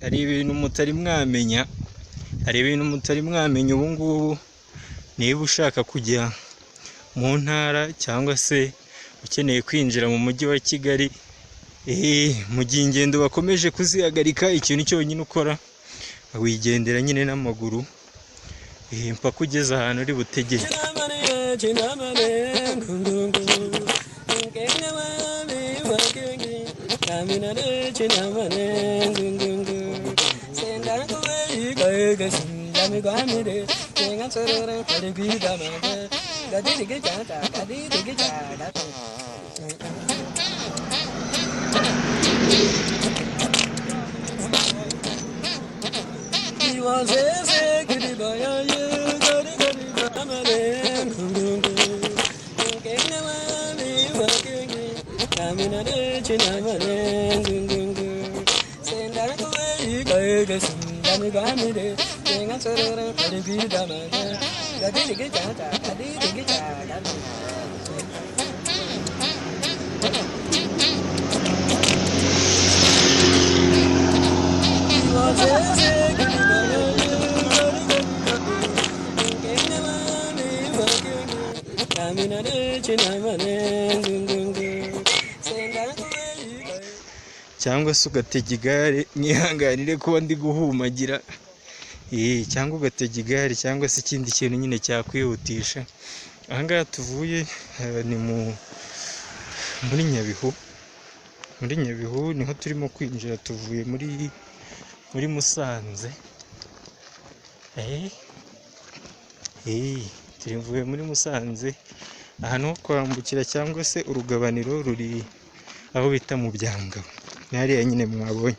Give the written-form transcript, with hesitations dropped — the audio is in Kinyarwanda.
hari ibintu mutari mwamenya, ubu ngubu niba ushaka kujya mu ntara cyangwa se ukeneye kwinjira mu mujyi wa Kigali, mu gihe ingendo bakomeje kuzihagarika, ikintu cyonyine ukora wigendera nyine n'amaguru mpaka ugeze ahantu uri butegere. Cyangwa se ugatega igare, mwihanganire kuba ndi guhumagira, cyangwa ugatega igare cyangwa se ikindi kintu nyine cyakwihutisha. Ahangaha tuvuye ni muri Nyabihu, niho turimo kwinjira, tuvuye muri Musanze. Tuvuye muri Musanze, ahantu ho kwambukira cyangwa se urugabaniro ruri aho bita mu Byangabo, ni hariya nyine mwabonye.